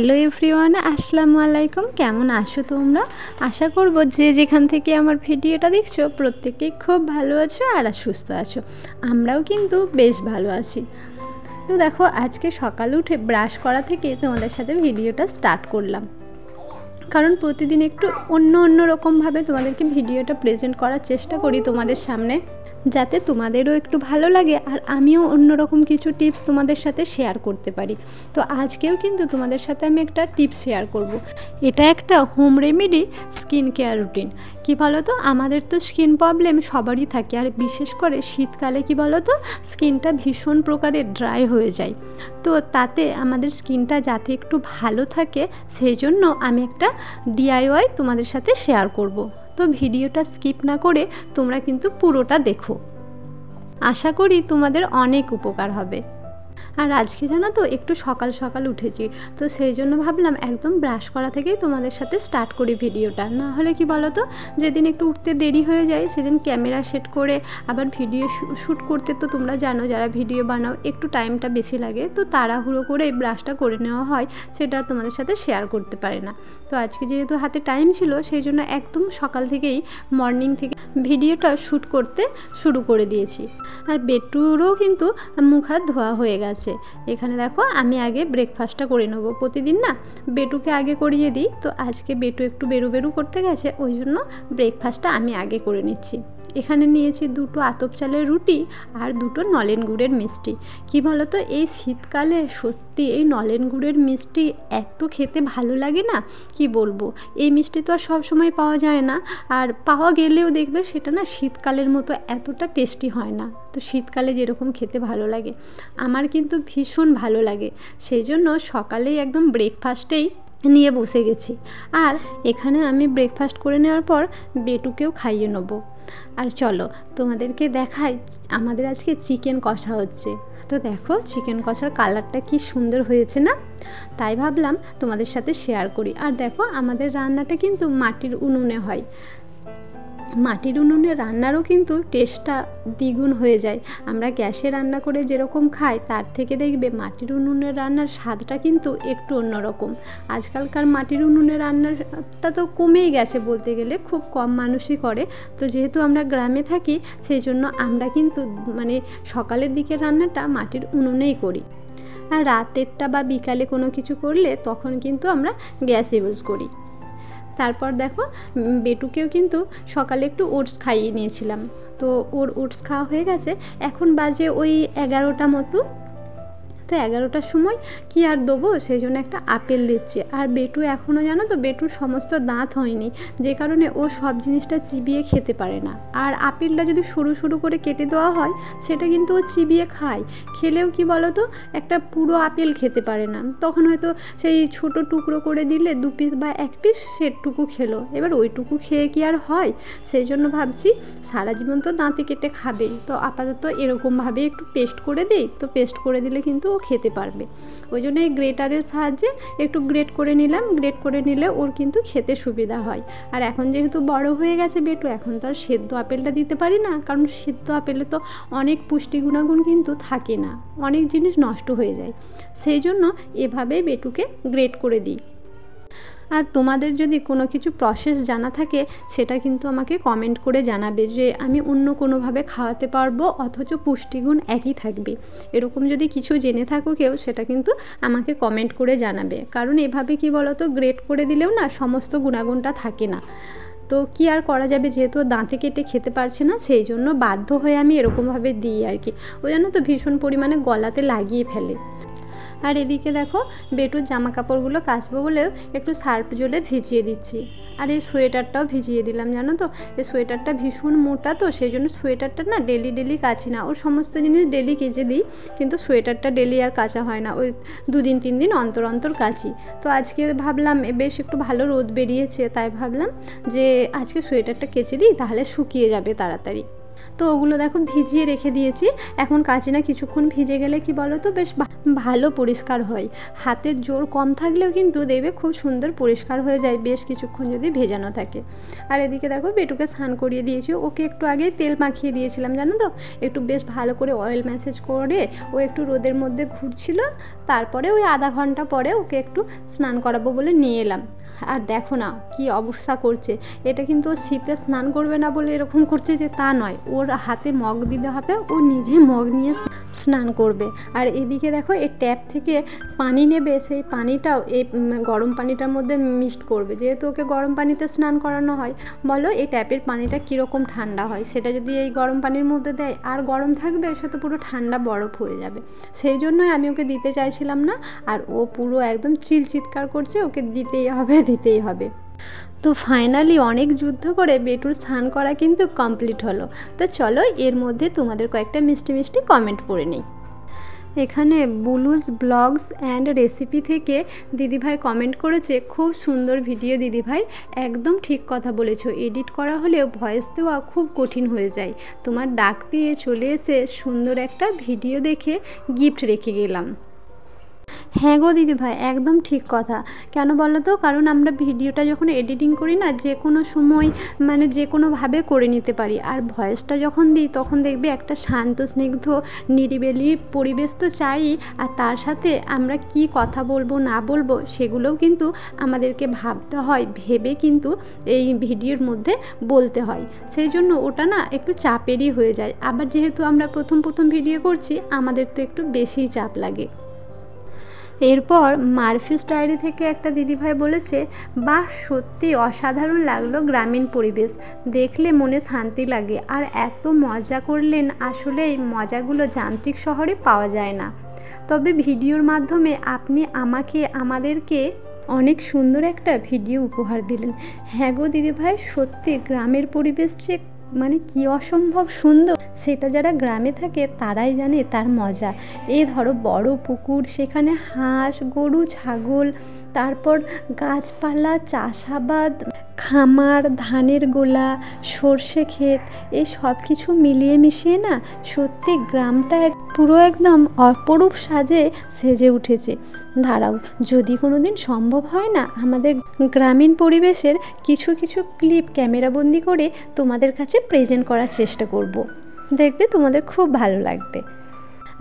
Hello everyone, আসসালামু আলাইকুম। কেমন আছো তোমরা? আশা করব যে যেখান থেকে আমার ভিডিওটা দেখছো প্রত্যেকেই খুব ভালো আছো আর সুস্থ আছো। আমরাও কিন্তু বেশ ভালো আছি। তো দেখো, আজকে সকালে উঠে ব্রাশ করা থেকে তোমাদের সাথে ভিডিওটা স্টার্ট করলাম, কারণ প্রতিদিন একটু অন্য রকমভাবে তোমাদেরকে ভিডিওটা প্রেজেন্ট করার চেষ্টা করি তোমাদের সামনে, যাতে তোমাদেরও একটু ভালো লাগে আর আমিও অন্যরকম কিছু টিপস তোমাদের সাথে শেয়ার করতে পারি। তো আজকেও কিন্তু তোমাদের সাথে আমি একটা টিপস শেয়ার করব। এটা একটা home remedy skin care routine. কী বলো তো, আমাদের তো স্কিন প্রবলেম সবারই থাকে, আর বিশেষ করে শীতকালে কী বলো তো, স্কিনটা ভীষণ প্রকারের ড্রাই হয়ে যায়। তো তাতে আমাদের স্কিনটা যাতে একটু ভালো থাকে, সেই জন্য আমি একটা ডিআইওয়াই তোমাদের সাথে শেয়ার করব। তো ভিডিওটা স্কিপ না করে তোমরা কিন্তু পুরোটা দেখো, আশা করি তোমাদের অনেক উপকার হবে। আর আজকে জানো তো, একটু সকাল সকাল উঠেছি, তো সেই জন্য ভাবলাম একদম ব্রাশ করা থেকেই তোমাদের সাথে স্টার্ট করি ভিডিওটা। না হলে কি বলো তো, যেদিন একটু উঠতে দেরি হয়ে যায় সেদিন ক্যামেরা সেট করে আবার ভিডিও শ্যুট করতে, তো তোমরা জানো যারা ভিডিও বানাও একটু টাইমটা বেশি লাগে, তো তাড়াহুড়ো করে এই ব্রাশটা করে নেওয়া হয়, সেটা তোমাদের সাথে শেয়ার করতে পারে না। তো আজকে যেহেতু হাতে টাইম ছিল, সেই জন্য একদম সকাল থেকেই মর্নিং থেকে ভিডিওটা শ্যুট করতে শুরু করে দিয়েছি। আর বেটুরও কিন্তু মুখ হাত ধোয়া হয়ে গেছে। এখানে দেখো, আমি আগে ব্রেকফাস্টটা করে নেবো। প্রতিদিন না বেটুকে আগে করিয়ে দিই, তো আজকে বেটু একটু বেরু করতে গেছে, ওই জন্য ব্রেকফাস্টটা আমি আগে করে নিচ্ছি। এখানে নিয়েছি 2টো আতপ চালের রুটি আর 2টো নলেন গুড়ের মিষ্টি। কি বলো তো, এই শীতকালে সত্যি এই নলেন গুড়ের মিষ্টি এত খেতে ভালো লাগে না, কি বলবো। এই মিষ্টি তো আর সবসময় পাওয়া যায় না, আর পাওয়া গেলেও দেখবে সেটা না শীতকালের মতো এতটা টেস্টি হয় না। তো শীতকালে যেরকম খেতে ভালো লাগে, আমার কিন্তু ভীষণ ভালো লাগে। সেই জন্য সকালেই একদম ব্রেকফাস্টেই নিয়ে বসে গেছি। আর এখানে আমি ব্রেকফাস্ট করে নেওয়ার পর বেটুকেও খাইয়ে নেবো। আর চলো তোমাদেরকে দেখাই, আমাদের আজকে চিকেন কষা হচ্ছে। তো দেখো, চিকেন কষার কালারটা কি সুন্দর হয়েছে না, তাই ভাবলাম তোমাদের সাথে শেয়ার করি। আর দেখো, আমাদের রান্নাটা কিন্তু মাটির উনুনে হয়। মাটির উনুনে রান্নারও কিন্তু টেস্টটা দ্বিগুণ হয়ে যায়। আমরা গ্যাসে রান্না করে যেরকম খাই, তার থেকে দেখবে মাটির উনুনের রান্নার স্বাদটা কিন্তু একটু অন্যরকম। আজকালকার মাটির উনুনে রান্নাটা তো কমেই গেছে বলতে গেলে, খুব কম মানুষই করে। তো যেহেতু আমরা গ্রামে থাকি, সেই জন্য আমরা কিন্তু সকালের দিকে রান্নাটা মাটির উনুনেই করি। আর রাতেরটা বা বিকালে কোনো কিছু করলে তখন কিন্তু আমরা গ্যাস ইউজ করি। তারপর দেখো, বেটুকেও কিন্তু সকালে একটু ওটস খাইয়ে নিয়েছিলাম। তো ওর ওটস খাওয়া হয়ে গেছে, এখন বাজে ওই 11টা মতো। তো 11টার সময় কি আর দেবো, সেই জন্য একটা আপেল দিচ্ছি। আর বেটু এখনও জানো তো, বেটুর সমস্ত দাঁত হয়নি, যে কারণে ও সব জিনিসটা চিবিয়ে খেতে পারে না। আর আপেলটা যদি সরু করে কেটে দেওয়া হয়, সেটা কিন্তু ও চিবিয়ে খায়। খেলেও কি বলো তো, একটা পুরো আপেল খেতে পারে না। তখন হয়তো সেই ছোট টুকরো করে দিলে 2 পিস বা 1 পিস সেটুকু খেলো। এবার ওইটুকু খেয়ে কি আর হয়? সেই জন্য ভাবছি সারা জীবন তো দাঁতে কেটে খাবেই, তো আপাতত এরকমভাবে একটু পেস্ট করে দিই। তো পেস্ট করে দিলে কিন্তু খেতে পারবে। ওই জন্য এই গ্রেটারের সাহায্যে একটু গ্রেট করে নিলাম। গ্রেট করে নিলে ওর কিন্তু খেতে সুবিধা হয়। আর এখন যেহেতু বড় হয়ে গেছে বেটু, এখন তো আর সেদ্ধ আপেলটা দিতে পারি না, কারণ সেদ্ধ আপেলে তো অনেক পুষ্টি গুণাগুণ কিন্তু থাকে না, অনেক জিনিস নষ্ট হয়ে যায়। সেই জন্য এভাবেই বেটুকে গ্রেট করে দিই। আর তোমাদের যদি কোনো কিছু প্রসেস জানা থাকে, সেটা কিন্তু আমাকে কমেন্ট করে জানাবে, যে আমি অন্য কোনোভাবে খাওয়াতে পারবো অথচ পুষ্টিগুণ একই থাকবে। এরকম যদি কিছু জেনে থাকো কেউ, সেটা কিন্তু আমাকে কমেন্ট করে জানাবে। কারণ এভাবে কি বলো তো, গ্রেট করে দিলেও না সমস্ত গুণাগুণটা থাকে না। তো কি আর করা যাবে, যেহেতু দাঁতে কেটে খেতে পারছে না, সেই জন্য বাধ্য হয়ে আমি এরকমভাবে দিই আর কি। ও জানো তো, ভীষণ পরিমাণে গলাতে লাগিয়ে ফেলে। আর এদিকে দেখো, বেটুর জামা কাপড়গুলো কাচবো বলেও একটু সার্ফ জলে ভিজিয়ে দিচ্ছি। আর এই সোয়েটারটাও ভিজিয়ে দিলাম। জানো তো, এই সোয়েটারটা ভীষণ মোটা, তো সেই জন্য সোয়েটারটা না ডেলি কাচি না। ওর সমস্ত জিনিস ডেলি কেচে দিই, কিন্তু সোয়েটারটা ডেলি আর কাচা হয় না, ওই 2 দিন 3 দিন অন্তর কাচি। তো আজকে ভাবলাম বেশ একটু ভালো রোদ বেরিয়েছে, তাই ভাবলাম যে আজকে সোয়েটারটা কেচে দিই, তাহলে শুকিয়ে যাবে তাড়াতাড়ি। তো ওগুলো দেখো ভিজিয়ে রেখে দিয়েছি। এখন কাচিনা কিছুক্ষণ ভিজে গেলে কি বলো তো বেশ ভালো পরিষ্কার হয়। হাতের জোর কম থাকলেও কিন্তু দেখবে খুব সুন্দর পরিষ্কার হয়ে যায় বেশ কিছুক্ষণ যদি ভেজানো থাকে। আর এদিকে দেখো বেটুকে স্নান করিয়ে দিয়েছি। ওকে একটু আগে তেল মাখিয়ে দিয়েছিলাম জানো তো, একটু বেশ ভালো করে অয়েল ম্যাসেজ করে ও একটু রোদের মধ্যে ঘুরছিল। তারপরে ওই আধা ঘন্টা পরে ওকে একটু স্নান করাবো বলে নিয়ে এলাম। আর দেখো না কি অবস্থা করছে। এটা কিন্তু ও শীতে স্নান করবে না বলে এরকম করছে যে তা নয়, ওর হাতে মগ দিতে হবে, ও নিজে মগ নিয়ে স্নান করবে। আর এদিকে দেখো এই ট্যাপ থেকে পানি নেবে, সেই পানিটাও এই গরম পানিটার মধ্যে মিক্সড করবে। যেহেতু ওকে গরম পানিতে স্নান করানো হয়, বলো এই ট্যাপের পানিটা কীরকম ঠান্ডা হয়, সেটা যদি এই গরম পানির মধ্যে দেয় আর গরম থাকবে, সে তো পুরো ঠান্ডা বরফ হয়ে যাবে। সেই জন্যই আমি ওকে দিতে চাইছিলাম না। আর ও পুরো একদম চিৎকার করছে, ওকে দিতেই হবে। তো ফাইনালি অনেক যুদ্ধ করে বেটুর স্নান করা কিন্তু কমপ্লিট হলো। তো চলো এর মধ্যে তোমাদের কয়েকটা মিষ্টি কমেন্ট পড়ে নিই। এখানে বুলুস ব্লগস অ্যান্ড রেসিপি থেকে দিদিভাই কমেন্ট করেছে, খুব সুন্দর ভিডিও দিদিভাই, একদম ঠিক কথা বলেছো। এডিট করা হলেও ভয়েস দেওয়া খুব কঠিন হয়ে যায়। তোমার ডাক পেয়ে চলে এসে সুন্দর একটা ভিডিও দেখে গিফট রেখে গেলাম। হ্যাঁ গো দিদিভাই, একদম ঠিক কথা। কেন বলো তো, কারণ আমরা ভিডিওটা যখন এডিটিং করি না, যে কোনো সময় মানে যে কোনোভাবে করে নিতে পারি। আর ভয়েসটা যখন দিই তখন দেখবে একটা শান্ত স্নিগ্ধ নিরিবিলি পরিবেশ তো চাই। আর তার সাথে আমরা কি কথা বলবো না বলবো সেগুলোও কিন্তু আমাদেরকে ভাবতে হয়, ভেবে কিন্তু এই ভিডিওর মধ্যে বলতে হয়। সেই জন্য ওটা না একটু চাপেরই হয়ে যায়। আবার যেহেতু আমরা প্রথম ভিডিও করছি, আমাদের তো একটু বেশিই চাপ লাগে। এরপর মারফিস ডায়েরি থেকে একটা দিদিভাই বলেছে, বাহ সত্যি অসাধারণ লাগলো গ্রামীণ পরিবেশ, দেখলে মনে শান্তি লাগে। আর এত মজা করলেন, আসলে এই মজাগুলো যান্ত্রিক শহরে পাওয়া যায় না। তবে ভিডিওর মাধ্যমে আপনি আমাদেরকে অনেক সুন্দর একটা ভিডিও উপহার দিলেন। হ্যাঁ গো দিদিভাই, সত্যি গ্রামের পরিবেশ যে মানে কি অসম্ভব সুন্দর, সেটা যারা গ্রামে থাকে তারাই জানে তার মজা। এই ধরো বড় পুকুর, সেখানে হাঁস গরু ছাগল, তারপর গাছপালা, চাষাবাদ, খামার, ধানের গোলা, সর্ষে ক্ষেত, এই সব কিছু মিলিয়ে মিশিয়ে না সত্যি গ্রামটা পুরো একদম অপরূপ সাজে সেজে উঠেছে। দাঁড়াও, যদি কোনো দিন সম্ভব হয় না, আমাদের গ্রামীণ পরিবেশের কিছু ক্লিপ ক্যামেরাবন্দি করে তোমাদের কাছে প্রেজেন্ট করার চেষ্টা করব। দেখবে তোমাদের খুব ভালো লাগবে।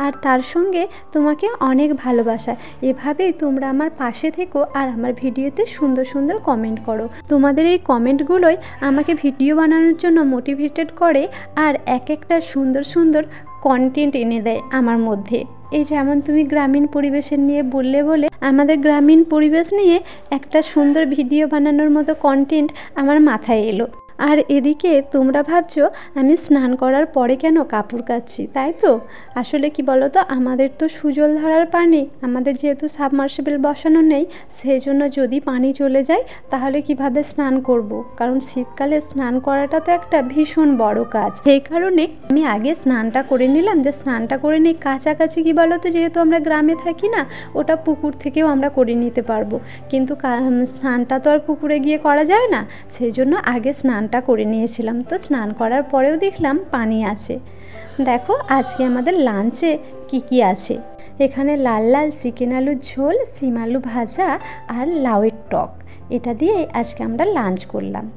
আর তার সঙ্গে তোমাকে অনেক ভালোবাসা। এভাবেই তোমরা আমার পাশে থেকো আর আমার ভিডিওতে সুন্দর কমেন্ট করো। তোমাদের এই কমেন্টগুলোই আমাকে ভিডিও বানানোর জন্য মোটিভেটেড করে আর একটা সুন্দর কন্টেন্ট এনে দেয় আমার মধ্যে। এই যেমন তুমি গ্রামীণ পরিবেশের নিয়ে বলে আমাদের গ্রামীণ পরিবেশ নিয়ে একটা সুন্দর ভিডিও বানানোর মতো কন্টেন্ট আমার মাথায় এলো। আর এদিকে তোমরা ভাবছো আমি স্নান করার পরে কেন কাপড় কাচ্ছি, তাই তো? আসলে কি বলো তো, আমাদের তো সুজল ধারার পানি, আমাদের যেহেতু সাবমার্সিবল বসানো নেই, সেই জন্য যদি পানি চলে যায় তাহলে কিভাবে স্নান করব। কারণ শীতকালে স্নান করাটা তো একটা ভীষণ বড় কাজ। সেই কারণে আমি আগে স্নানটা করে নিলাম, যে স্নানটা করে নিই। কাছাকাছি কি বলো তো, যেহেতু আমরা গ্রামে থাকি না, ওটা পুকুর থেকেও আমরা করে নিতে পারবো। কিন্তু স্নানটা তো আর পুকুরে গিয়ে করা যায় না, সেই জন্য আগে স্নানটা করে নিয়েছিলাম। তো স্নান করার পরেও দেখলাম পানি আছে। দেখো আজকে আমাদের লাঞ্চে কি আছে। এখানে লাল চিকেন আলুর ঝোল, শিম আলু ভাজা আর লাউয়ের টক, এটা দিয়েই আজকে আমরা লাঞ্চ করলাম।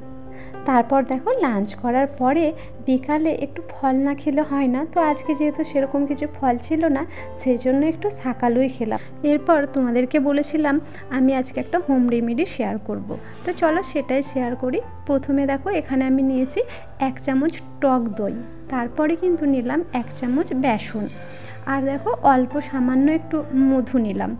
তারপর দেখো লাঞ্চ করার পরে বিকালে একটু ফল না খেলে হয় না, তো আজকে যেহেতু সেরকম কিছু ফল ছিল না, সেই জন্য একটু শাকালুই খেলাম। এরপর তোমাদেরকে বলেছিলাম আমি আজকে একটা হোম রেমেডি শেয়ার করব, তো চলো সেটাই শেয়ার করি। প্রথমে দেখো এখানে আমি নিয়েছি 1 চামচ টক দই, তারপরে কিন্তু নিলাম 1 চামচ বেসন, আর দেখো অল্প সামান্য একটু মধু নিলাম।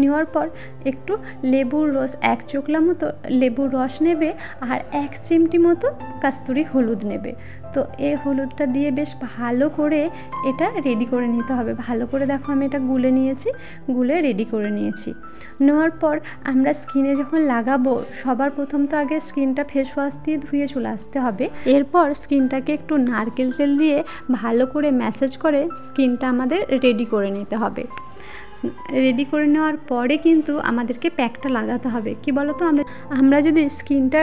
নেওয়ার পর একটু লেবুর রস, 1 চোখলা মতো লেবুর রস নেবে, আর 1 চিমটি মতো কাস্তুরি হলুদ নেবে। তো এই হলুদটা দিয়ে বেশ ভালো করে এটা রেডি করে নিতে হবে। ভালো করে দেখো আমি এটা গুলে রেডি করে নিয়েছি। নেওয়ার পর আমরা স্কিনে যখন লাগাবো, সবার প্রথম তো আগে স্কিনটা ফেস ওয়াশ দিয়ে ধুয়ে চলে আসতে হবে। এরপর স্কিনটাকে একটু নারকেল তেল দিয়ে ভালো করে ম্যাসাজ করে স্কিনটা আমাদের রেডি করে নিতে হবে। রেডি করে নেওয়ার পরে কিন্তু আমাদেরকে প্যাকটা লাগাতে হবে। কি বলো তো, আমরা যদি স্কিনটা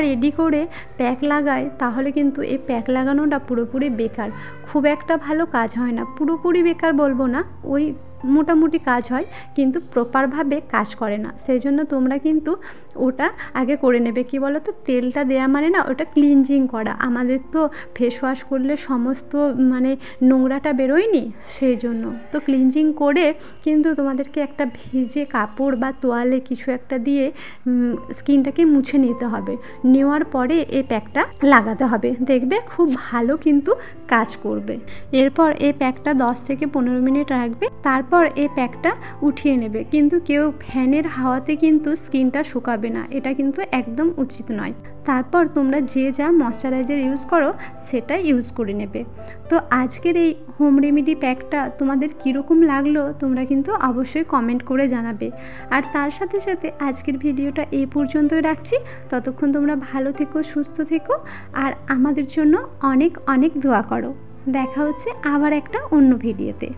রেডি করে প্যাক লাগাই তাহলে কিন্তু এই প্যাক লাগানোটা পুরোপুরি বেকার, খুব একটা ভালো কাজ হয় না। পুরোপুরি বেকার বলবো না, ওই মোটামুটি কাজ হয় কিন্তু প্রপারভাবে কাজ করে না। সেই জন্য তোমরা কিন্তু ওটা আগে করে নেবে। কি বলো তো, তেলটা দেওয়া মানে না ওটা ক্লিনজিং করা, আমাদের তো ফেস ওয়াশ করলে সমস্ত মানে নোংরাটা বেরোয়নি, সেই জন্য তো ক্লিনজিং করে কিন্তু তোমাদেরকে একটা ভিজে কাপড় বা তোয়ালে কিছু একটা দিয়ে স্কিনটাকে মুছে নিতে হবে। নেওয়ার পরে এই প্যাকটা লাগাতে হবে, দেখবে খুব ভালো কিন্তু কাজ করবে। এরপর এই প্যাকটা 10 থেকে 15 মিনিট রাখবে, তারপর এই প্যাকটা উঠিয়ে নেবে। কিন্তু কেউ ফ্যানের হাওয়াতে কিন্তু স্কিনটা শুকাবে না, এটা কিন্তু একদম উচিত নয়। তারপর তোমরা যে যা ময়শ্চারাইজার ইউজ করো সেটা ইউজ করে নেবে। তো আজকের এই হোম রেমেডি প্যাকটা তোমাদের কীরকম লাগলো তোমরা কিন্তু অবশ্যই কমেন্ট করে জানাবে। আর তার সাথে সাথে আজকের ভিডিওটা এই পর্যন্তই রাখছি। ততক্ষণ তোমরা ভালো থেকো, সুস্থ থেকো, আর আমাদের জন্য অনেক অনেক দোয়া করো। দেখা হচ্ছে আবার একটা অন্য ভিডিওতে।